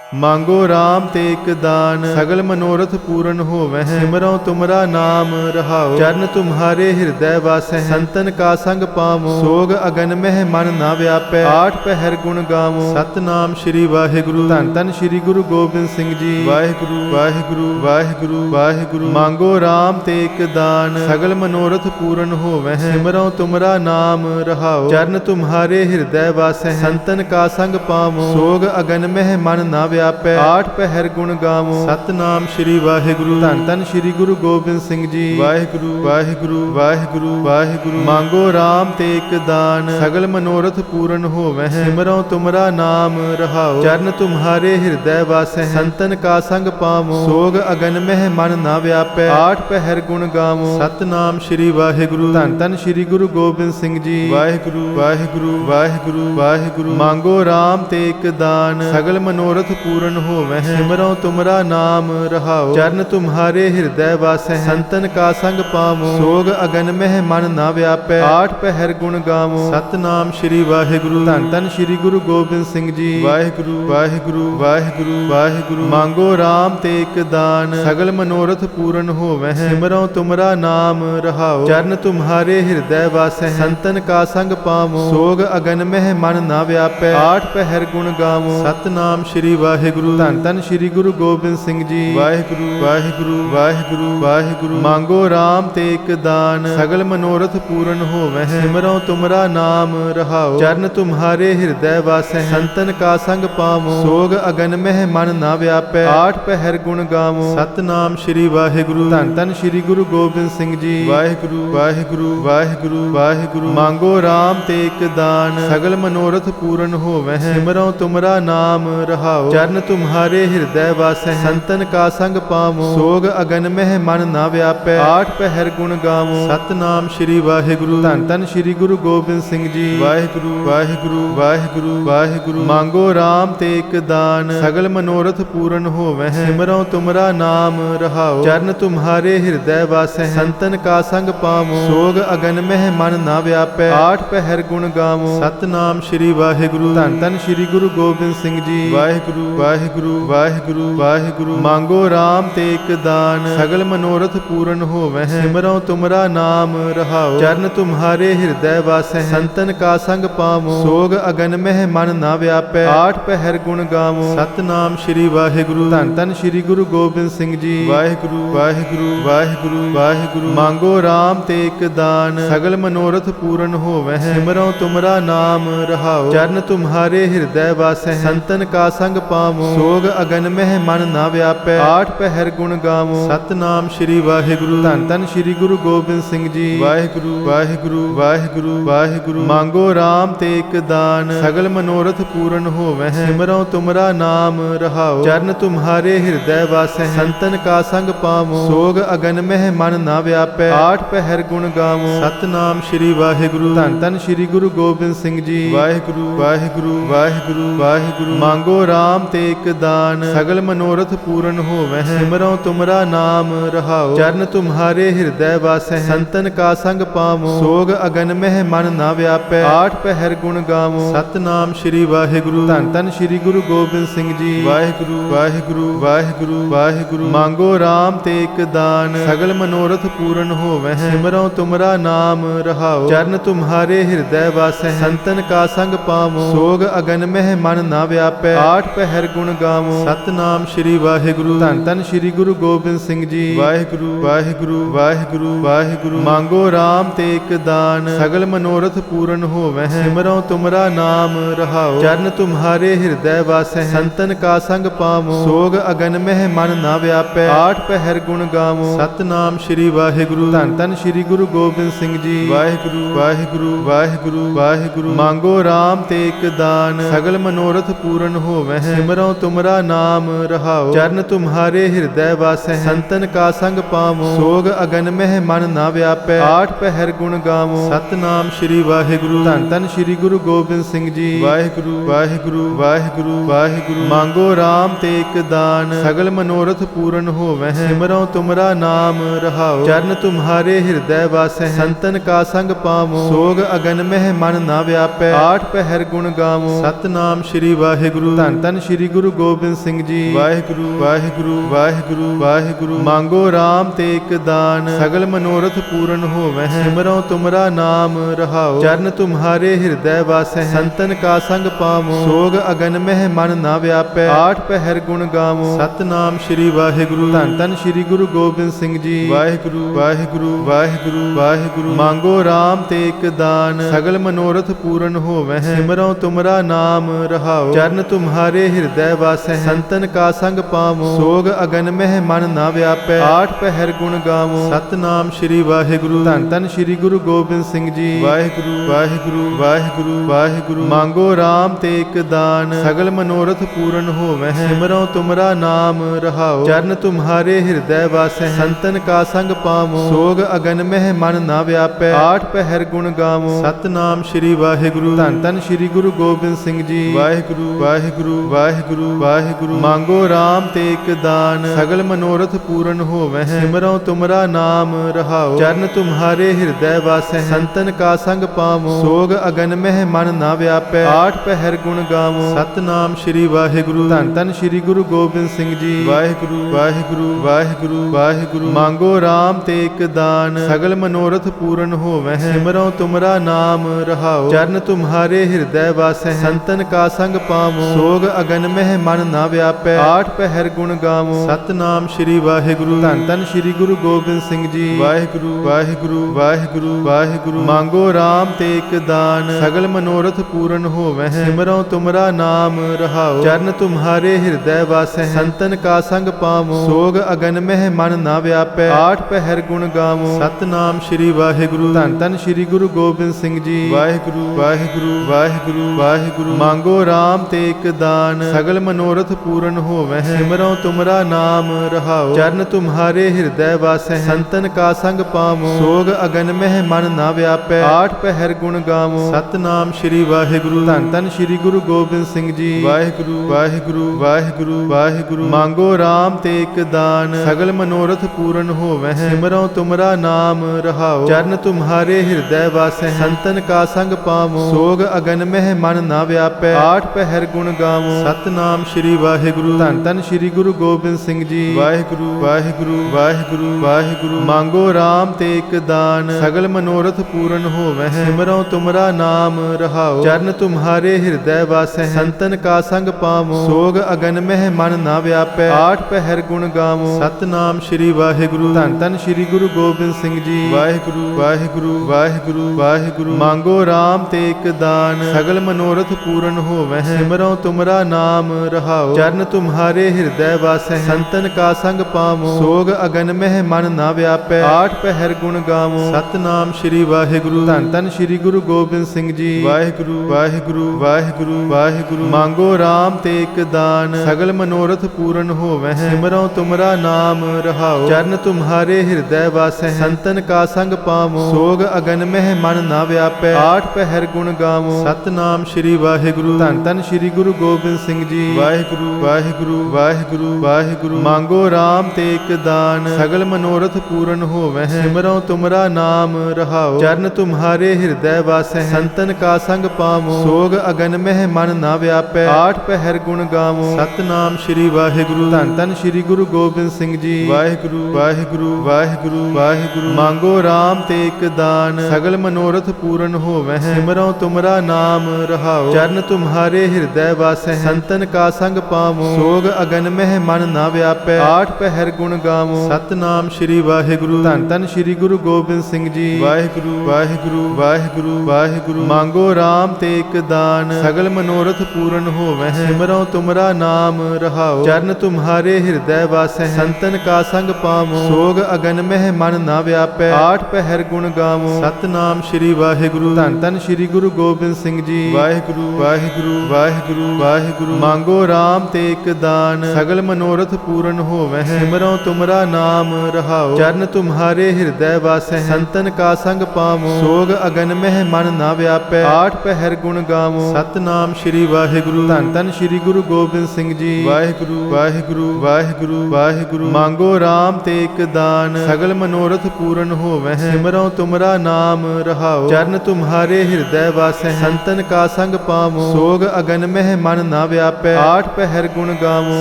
मांगो राम ते एक दान, सगल मनोरथ पूरन होवह। सिमरो तुमरा नाम रहाओ, चरण तुम्हारे हृदय वासै। संतन का संग पावो, सोग अगन मह मन ना व्यापै। आठ पहर गुण गावो, सतनाम श्री वाहिगुरु। धन धन श्री गुरु गोबिंद सिंह जी। वाहिगुरु वाहिगुरु वाहिगुरु वाहिगुरु। मांगो राम ते एक दान, सगल मनोरथ पूरन होवह। सिमरो तुमरा नाम रहाओ, चरण तुम्हारे हृदय वासै। संतन का संग पावो, सोग अगन मह मन ना व्यापै। आठ पहर गुण गावो, सतनाम श्री वाहिगुरु। धन धन श्री गुरु गोबिंद सिंह जी। वाहिगुरु वाहिगुरु वाहिगुरु वाहिगुरु। मांगो राम ते एक दान, सगल मनोरथ पूरन होवह। सिमरो तुमरा नाम रहाओ, चरण तुम्हारे हृदय वासै। संतन का संग पावो, सोग अगन मह मन ना व्यापै। आठ पहर गुण गावो, सतनाम श्री वाहिगुरु। धन धन श्री गुरु गोबिंद सिंह जी। वाहिगुरु वाहिगुरु वाहिगुरु वाहिगुरु। मांगो राम ते एक दान, सगल मनोरथ पूरन होवह। सिमरो तुमरा नाम रहाओ, चरण तुम्हारे हृदय वासै। संतन का संग पावो, सोग अगन मह मन ना व्यापै। आठ पहर गुण गावो, सतनाम श्री वाहिगुरु। धन धन श्री गुरु गोबिंद सिंह जी। वाहिगुरु वाहिगुरु वाहिगुरु वाहिगुरु। मांगो राम ते एक दान, सगल मनोरथ पूरन होवह। सिमरो तुमरा नाम रहाओ, चरण तुम्हारे हृदय वासै। संतन का संग पावो, सोग अगन मह मन ना व्यापै। आठ पहर गुण गावो, सतनाम श्री वाहिगुरु। धन धन श्री गुरु गोबिंद सिंह जी। वाहिगुरु वाहिगुरु वाहिगुरु वाहिगुरु। मांगो राम ते एक दान, सगल मनोरथ पूरन होवह। सिमरो तुमरा नाम रहाओ, चरण तुम्हारे हृदय वासै। संतन का संग पावो, सोग अगन मह मन ना व्यापै। आठ पहर गुण गावो, सतनाम श्री वाहिगुरु। धन धन श्री गुरु गोबिंद सिंह जी। वाहिगुरु वाहिगुरु वाहिगुरु वाहिगुरु। मांगो राम ते एक दान, सगल मनोरथ पूरन होवह। सिमरो तुमरा नाम रहाओ, चरण तुम्हारे हृदय वासै। संतन का संग पावो, सोग अगन मह मन ना व्यापै। आठ पहर गुण गावो, सतनाम श्री वाहिगुरु। धन धन श्री गुरु गोबिंद सिंह जी। वाहिगुरु वाहिगुरु वाहिगुरु वाहिगुरु। मांगो राम ते एक दान, सगल मनोरथ पूरन होवह। सिमरो तुमरा नाम रहाओ, चरण तुम्हारे हृदय वासै। संतन का संग पावो, सोग अगन मह मन ना व्यापै। आठ पहर गुण गावो, सतनाम श्री वाहिगुरु। धन धन श्री गुरु गोबिंद सिंह जी। वाहिगुरु वाहिगुरु वाहिगुरु वाहिगुरु। मांगो राम ते एक दान, सगल मनोरथ पूरन होवह। सिमरो तुमरा नाम रहाओ, चरण तुम्हारे हृदय वासै। संतन का संग पावो, सोग अगन मह मन ना व्यापै। आठ पहर गुण गावो, सतनाम श्री वाहिगुरु। धन धन श्री गुरु गोबिंद सिंह जी। वाहिगुरु वाहिगुरु वाहिगुरु वाहिगुरु। मांगो राम ते एक दान, सगल मनोरथ पूरन होवह। सिमरो तुमरा नाम रहाओ, चरण तुम्हारे हृदय वासै। संतन का संग पावो, सोग अगन मह मन ना व्यापै। आठ पहर गुण गावो, सतनाम श्री वाहिगुरु। धन धन श्री गुरु गोबिंद सिंह जी। वाहिगुरु वाहिगुरु वाहिगुरु वाहिगुरु। मांगो राम ते एक दान, सगल मनोरथ पूरन होवह। सिमरो तुमरा नाम रहाओ, चरण तुम्हारे हृदय वासै। संतन का संग पावो, सोग अगन मह मन ना व्यापै। आठ पहर गुण गावो, सतनाम श्री वाहिगुरु। धन धन श्री गुरु गोबिंद सिंह जी। वाहिगुरु वाहिगुरु वाहिगुरु वाहिगुरु। मांगो राम ते एक दान, सगल मनोरथ पूरन होवह। सिमरो तुमरा नाम रहाओ, चरण तुम्हारे हृदय वासै। संतन का संग पावो, सोग अगन मह मन ना व्यापै। आठ पहर गुण गावो, सतनाम श्री वाहिगुरु। धन धन श्री गुरु गोबिंद सिंह जी। वाहिगुरु वाहिगुरु वाहिगुरु वाहिगुरु। मांगो राम ते एक दान, सगल मनोरथ पूरन होवह। सिमरो तुमरा नाम रहाओ, चरण तुम्हारे हृदय वासै। संतन का संग पावो, सोग अगन मह मन ना व्यापै। आठ पहर गुण गावो, सतनाम श्री वाहिगुरु। धन धन श्री गुरु गोबिंद सिंह जी। वाहिगुरु वाहिगुरु वाहिगुरु वाहिगुरु। मांगो राम ते एक दान, सगल मनोरथ पूरन होवह। सिमरो तुमरा नाम रहाओ, चरण तुम्हारे हृदय वासै। संतन का संग पावो, सोग अगन मह मन ना व्यापै। आठ पहर गुण गावो, सतनाम श्री वाहिगुरु। धन धन श्री गुरु गोबिंद सिंह जी। वाहिगुरु वाहिगुरु वाहिगुरु वाहिगुरु। मांगो राम ते एक दान, सगल मनोरथ पूरन होवह। सिमरो तुमरा नाम रहाओ, चरण तुम्हारे हृदय वासै। संतन का संग पावो, सोग अगन मह मन ना व्यापै। आठ पहर गुण गावो, सतनाम श्री वाहिगुरु। धन धन श्री गुरु गोबिंद सिंह जी। वाहिगुरु वाहिगुरु वाहिगुरु वाहिगुरु। मांगो राम ते एक दान, सगल मनोरथ पूरन होवह। सिमरो तुमरा नाम रहाओ, चरण तुम्हारे हृदय वासै। संतन का संग पावो, सोग अगन मह मन ना व्यापै। आठ पहर गुण गावो, सतनाम श्री वाहिगुरु। धन धन श्री श्री गुरु गोबिंद सिंह जी। वाहिगुरु वाहिगुरु वाहिगुरु वाहिगुरु। मांगो राम ते एक दान, सगल मनोरथ पूर्ण होवै। सिमरो तुमरा नाम रहाओ, चरण तुम्हारे हृदय वासै। संतन का संग पावो, सोग अगन मह मन ना व्यापै। आठ पहर गुण गावो, सतनाम श्री वाहिगुरु। धन धन श्री गुरु गोबिंद सिंह जी। वाहिगुरु वाहिगुरु वाहिगुरु वाहिगुरु। मांगो राम ते एक दान, सगल मनोरथ पूर्ण होवै। सिमरो तुमरा नाम रहाओ, चरण तुम्हारे हृदय वासै। संतन का संग पावो, सोग अगन मह मन ना व्यापै। आठ पहर गुण गावो, सतनाम श्री वाहिगुरु। धन धन श्री गुरु गोबिंद सिंह जी। वाहिगुरु वाहिगुरु वाहिगुरु वाहिगुरु। मांगो राम ते एक दान, सगल मनोरथ पूर्ण होवै। सिमरो तुमरा नाम रहाओ, चरण तुम्हारे हृदय वासै। संतन का संग पावो, सोग अगन मह मन ना व्यापै। आठ पहर गुण गावो, सतनाम श्री वाहिगुरु। धन धन श्री गुरु गोबिंद सिंह जी। वाहिगुरु वाहिगुरु वाहिगुरु वाहिगुरु। मांगो राम ते एक दान, सगल मनोरथ पूर्ण होवै। सिमरो तुमरा नाम रहाओ, चरण तुम्हारे हृदय वासै। संतन का संग पावो, सोग अगन मह मन ना व्यापै। आठ पहर गुण गावो, सतनाम श्री वाहिगुरु। धन धन श्री गुरु गोबिंद सिंह जी। वाहिगुरु वाहिगुरु वाहिगुरु वाहिगुरु। मांगो राम ते एक दान, सगल मनोरथ पूर्ण होवै। सिमरो तुमरा नाम रहाओ, चरण तुम्हारे हृदय वासै। संतन का संग पावो, सोग अगन मह मन ना व्यापै। आठ पहर गुण गावो, सतनाम श्री वाहिगुरु। धन धन श्री गुरु गोबिंद सिंह जी। वाहिगुरु वाहिगुरु वाहिगुरु वाहिगुरु। मांगो राम ते एक दान, सगल मनोरथ पूर्ण होवै। सिमरो तुमरा नाम रहाओ, चरण तुम्हारे हृदय वासै। संतन का संग पावो, सोग अगन मह मन ना व्यापै। आठ पहर गुण गावो, सतनाम श्री वाहिगुरु। धन धन श्री गुरु गोबिंद सिंह जी। वाहिगुरु वाहिगुरु वाहिगुरु वाहिगुरु। मांगो राम ते एक दान, सगल मनोरथ पूर्ण होवै। सिमरो तुमरा नाम रहाओ, चरण तुम्हारे हृदय वासै। संतन का संग पावो, सोग अगन मह मन ना व्यापै। आठ पहर गुण गावो, सतनाम श्री वाहिगुरु। धन धन श्री गुरु गोबिंद सिंह जी। वाहिगुरु वाहिगुरु वाहिगुरु वाहिगुरु। मांगो राम ते एक दान, सगल मनोरथ पूर्ण होवै। सिमरो तुमरा नाम रहाओ, चरण तुम्हारे हृदय वासै। संतन का संग पावो, सोग अगन मह मन ना व्यापै। आठ पहर गुण गावो, सतनाम श्री वाहिगुरु। धन धन श्री गुरु गोबिंद सिंह जी। वाहिगुरु वाहिगुरु वाहिगुरु वाहिगुरु। मांगो राम ते एक दान, सगल मनोरथ पूर्ण होवै। सिमरो तुमरा नाम रहाओ, चरण तुम्हारे हृदय वासै। संतन का संग पावो, सोग अगन मह मन ना व्यापै। आठ पहर गुण गावो, सतनाम श्री वाहिगुरु। धन धन श्री गुरु गोबिंद सिंह जी। वाहिगुरु वाहिगुरु वाहिगुरु वाहिगुरु। मांगो राम ते एक दान, सगल मनोरथ पूर्ण होवै। सिमरो तुमरा नाम रहाओ, चरण तुम्हारे हृदय वासै। संतन का संग पावो, सोग अगन मह मन ना व्यापै। आठ पहर गुण गावो, सतनाम श्री वाहिगुरु। धन धन श्री गुरु गोबिंद सिंह जी। वाहिगुरु वाहिगुरु वाहिगुरु वाहिगुरु। मांगो राम ते एक दान, सगल मनोरथ पूर्ण होवै। सिमरो तुमरा नाम रहाओ, चरण तुम्हारे हृदय वासै। संतन का संग पावो, सोग अगन मह मन ना व्यापै। आठ पहर गुण गावो, सतनाम श्री वाहिगुरु। धन धन श्री गुरु गोबिंद सिंह जी। वाहिगुरु वाहिगुरु वाहिगुरु वाहिगुरु। मांगो राम ते एक दान, सगल मनोरथ पूर्ण होवै। सिमरो तुमरा नाम रहाओ, चरण तुम्हारे हृदय वासै। संतन का संग पावो, सोग अगन मह मन ना व्यापै। आठ पहर गुण गावो, सतनाम श्री वाहिगुरु। धन धन श्री गुरु गोबिंद सिंह जी। वाहिगुरु वाहिगुरु वाहिगुरु वाहिगुरु। मांगो राम ते एक दान, सगल मनोरथ पूर्ण होवै। सिमरो तुमरा नाम रहाओ, चरण तुम्हारे हृदय वासै। संतन का संग पावो, सोग अगन मह मन ना व्यापै। आठ पहर गुण गावो, सतनाम श्री वाहिगुरु। धन धन श्री गुरु गोबिंद सिंह जी। वाहिगुरु वाहिगुरु वाहिगुरु वाहिगुरु। मांगो राम ते एक दान, सगल मनोरथ पूर्ण होवै। सिमरो तुमरा नाम रहाओ, चरण तुम्हारे हृदय वासै। संतन का संग पावो, सोग अगन मह मन ना व्यापै। आठ पहर गुण गावो, सतनाम श्री वाहिगुरु। धन धन श्री गुरु गोबिंद सिंह जी। वाहिगुरु वाहिगुरु वाहिगुरु वाहिगुरु। मांगो राम ते एक दान, सगल मनोरथ पूर्ण होवै। सिमरो तुमरा नाम रहाओ, चरण तुम्हारे हृदय वासै। संतन का संग पावो, सोग अगन मह मन ना व्यापै। आठ पहर गुण गावो, सतनाम श्री वाहिगुरु। धन धन श्री गुरु गोबिंद सिंह जी। वाहिगुरु वाहिगुरु वाहिगुरु वाहिगुरु। मांगो राम ते एक दान, सगल मनोरथ पूर्ण होवै। सिमरो तुमरा नाम रहाओ, चरण तुम्हारे हृदय वासै। संतन का संग पावो, सोग अगन मह मन ना व्यापै। व्यापै आठ पहर गुण गावो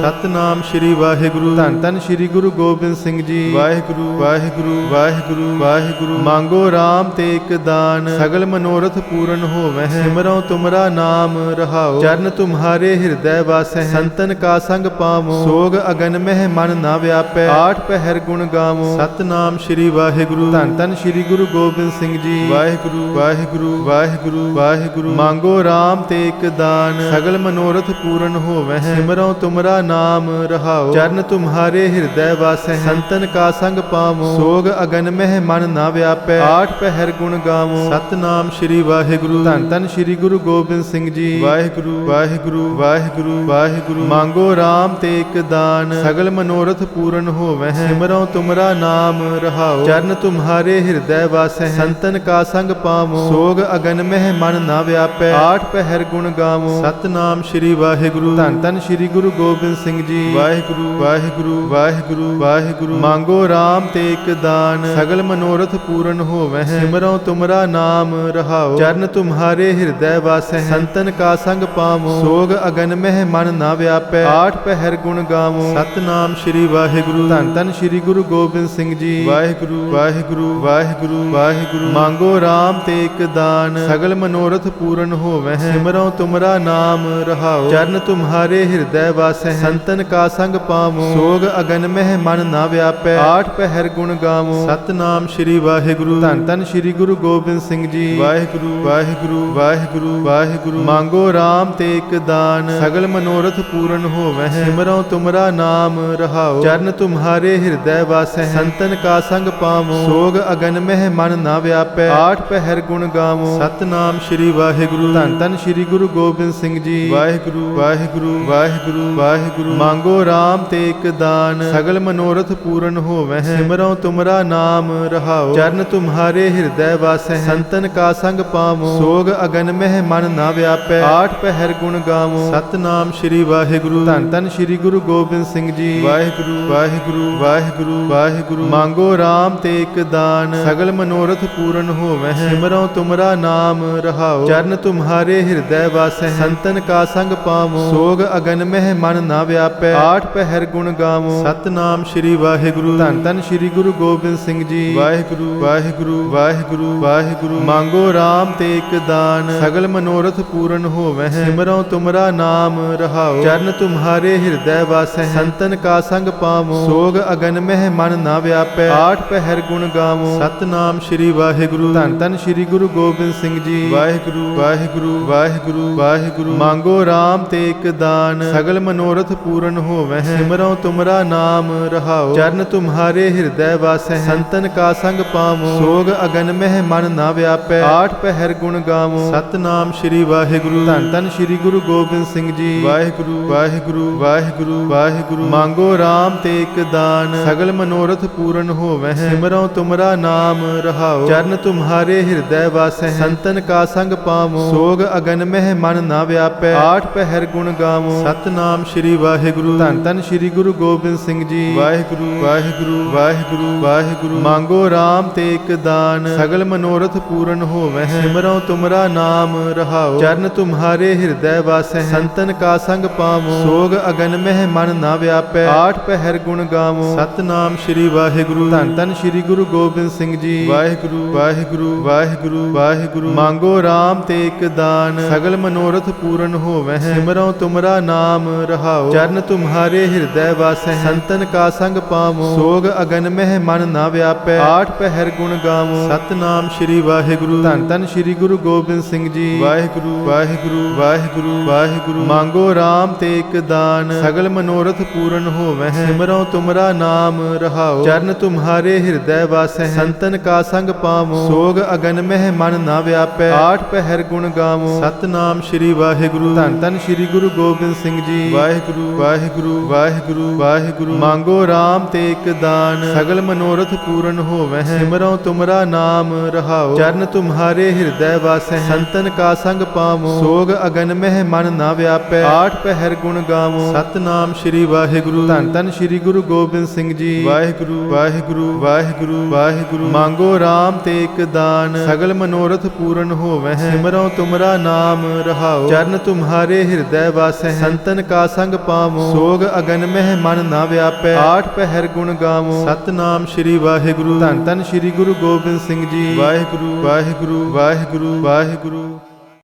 सतनाम श्री वाहिगुरु। धन धन श्री गुरु गोबिंद सिंह जी। वाहिगुरु वाहिगुरु वाहिगुरु वाहिगुरु। मांगो राम ते एक दान सगल मनोरथ पूरन होवै। सिमरो तुमरा नाम रहाओ चरण तुम्हारे हृदय वासै। संतन का संग पावो सोग अगन मह मन न व्यापै आठ पहर गुण गावो सतनाम श्री वाहिगुरु। धन धन श्री गुरु गोबिंद सिंह जी। वाहिगुरु वाहिगुरु वाहिगुरु वाहिगुरु। मांगो राम ते एक दान सगल मनोरथ पूरन होवै। सिमरो तुमरा नाम रहाओ चरण तुम्हारे हृदय वासै। संतन का संग पावो सोग अगन मह मन न व्यापै आठ पहर गुण गावो सतनाम श्री वाहिगुरु। धन धन श्री गुरु गोबिंद सिंह जी। वाहिगुरु वाहिगुरु वाहिगुरु वाहिगुरु। मांगो राम ते एक दान सगल मनोरथ पूरन होवै। सिमरो तुमरा नाम रहाओ चरण तुम्हारे हृदय वासै। संतन का संग पावो सोग अगन मह मन न व्यापै आठ पहर गुण गावो सतनाम श्री वाहिगुरु। धन धन श्री गुरु गोबिंद सिंह जी। वाहिगुरु वाहिगुरु वाहिगुरु वाहिगुरु। मांगो राम ते एक दान सगल मनोरथ पूरन होवै। सिमरो तुमरा नाम रहाओ चरण तुम्हारे हृदय वासै। संतन का संग पावो सोग अगन मह मन न व्यापै आठ पहर गुण गावो सतनाम श्री वाहिगुरु। धन धन श्री गुरु गोबिंद सिंह जी। वाहिगुरु वाहिगुरु वाहिगुरु वाहिगुरु। मांगो राम ते एक दान सगल मनोरथ पूरन होवै। सिमरो तुमरा नाम रहाओ चरण तुम्हारे हृदय वासै। संतन का संग पावो सोग अगन मह मन न व्यापै आठ पहर गुण गावो सतनाम श्री वाहिगुरु। धन धन श्री गुरु गोबिंद सिंह जी। वाहिगुरु वाहिगुरु वाहिगुरु वाहिगुरु। मांगो राम ते एक दान सगल मनोरथ पूरन होवै। सिमरो तुमरा नाम रहाओ चरण तुम्हारे हृदय वासै। संतन का संग पावो सोग अगन मह मन न व्यापै आठ पहर गुण गावो सतनाम श्री वाहिगुरु। धन धन श्री गुरु गोबिंद सिंह जी। वाहिगुरु वाहिगुरु वाहिगुरु वाहिगुरु। मांगो राम ते एक दान सगल मनोरथ पूरन होवै। सिमरो तुमरा नाम रहाओ चरण तुम्हारे हृदय वासै। संतन का संग पावो सोग अगन मह मन न व्यापै आठ पहर गुण गावो सतनाम श्री वाहिगुरु। धन धन श्री गुरु गोबिंद सिंह जी। वाहिगुरु वाहिगुरु वाहिगुरु वाहिगुरु। मांगो राम ते एक दान सगल मनोरथ पूरन होवै। सिमरो तुमरा नाम रहाओ चरण तुम्हारे हृदय वासै। संतन का संग पावो सोग अगन मह मन न व्यापै आठ पहर गुण गावो सतनाम श्री वाहिगुरु। धन धन श्री गुरु गोबिंद सिंह जी। वाहिगुरु वाहिगुरु वाहिगुरु वाहिगुरु। मांगो राम ते एक दान सगल मनोरथ पूरन होवै। सिमरो तुमरा नाम रहाओ चरण तुम्हारे हृदय वासै। संतन का संग पावो सोग अगन मह मन न व्यापै आठ पहर गुण गावो सतनाम श्री वाहिगुरु। धन धन श्री गुरु गोबिंद सिंह जी। वाहिगुरु वाहिगुरु वाहिगुरु वाहिगुरु। मांगो राम ते एक दान सगल मनोरथ पूरन होवै। सिमरो तुमरा नाम रहाओ चरण तुम्हारे हृदय वासै। संतन का संग पावो सोग अगन मह मन न व्यापै आठ पहर गुण गावो सतनाम श्री वाहिगुरु। धन धन श्री गुरु गोबिंद सिंह जी। वाहिगुरु वाहिगुरु वाहिगुरु वाहिगुरु। मांगो राम ते एक दान सगल मनोरथ पूरन होवै। सिमरो तुमरा नाम रहाओ चरण तुम्हारे हृदय वासै। संतन का संग पावो सोग अगन मह मन न व्यापै आठ पहर गुण गावो सतनाम श्री वाहिगुरु। धन धन श्री गुरु गोबिंद सिंह जी। वाहिगुरु वाहिगुरु वाहिगुरु वाहिगुरु। मांगो राम ते एक दान सगल मनोरथ पूरन होवै। सिमरो तुमरा नाम रहाओ चरण तुम्हारे हृदय वासै। संतन का संग पावो सोग अगन मह मन न व्यापै आठ पहर गुण गावो सतनाम श्री वाहिगुरु। धन धन श्री गुरु गोबिंद सिंह जी। वाहिगुरु वाहिगुरु वाहिगुरु वाहिगुरु। मांगो राम ते एक दान सगल मनोरथ पूरन होवै। सिमरो तुमरा नाम रहाओ चरण तुम्हारे हृदय वासै। संतन का संग पावो सोग अगन मह मन न व्यापै आठ पहर गुण गावो सतनाम श्री वाहिगुरु। धन धन श्री गुरु गोबिंद सिंह जी। वाहिगुरु वाहिगुरु वाहिगुरु वाहिगुरु। मांगो राम ते एक दान सगल मनोरथ पूरन होवै। सिमरो तुमरा नाम रहाओ चरण तुम्हारे हृदय वासै। संतन का संग पावो सोग अगन मह मन न व्यापै आठ पहर गुण गावो सतनाम श्री वाहिगुरु। धन धन श्री गुरु गोबिंद सिंह जी। वाहिगुरु वाहिगुरु वाहिगुरु वाहिगुरु। मांगो राम ते एक दान सगल मनोरथ पूरन होवै। सिमरो तुमरा नाम रहाओ चरण तुम्हारे हृदय वासै। संतन का संग पावो सोग अगन मह मन न व्यापै आठ पहर गुण गावो सतनाम श्री वाहिगुरु। धन धन श्री गुरु गोबिंद सिंह जी। वाहिगुरु वाहिगुरु वाहिगुरु वाहिगुरु। मांगो राम ते एक दान सगल मनोरथ पूरन होवै। सिमरो तुमरा नाम रहाओ चरण तुम्हारे हृदय ਹਿਰਦੈ ਵਾਸੈ ਸੰਤਨ ਕਾ ਸੰਗ ਪਾਵੋ ਸੋਗ ਅਗਨ ਮਹਿ ਮਨ ਨਾ ਵਿਆਪੈ ਆਠ ਪਹਿਰ ਗੁਣ ਗਾਵੋ ਸਤਨਾਮ ਸ੍ਰੀ ਵਾਹਿਗੁਰੂ ਧੰਨ ਧੰਨ ਸ੍ਰੀ ਗੁਰੂ ਗੋਬਿੰਦ ਸਿੰਘ ਜੀ ਵਾਹਿਗੁਰੂ ਵਾਹਿਗੁਰੂ ਵਾਹਿਗੁਰੂ ਵਾਹਿਗੁਰੂ।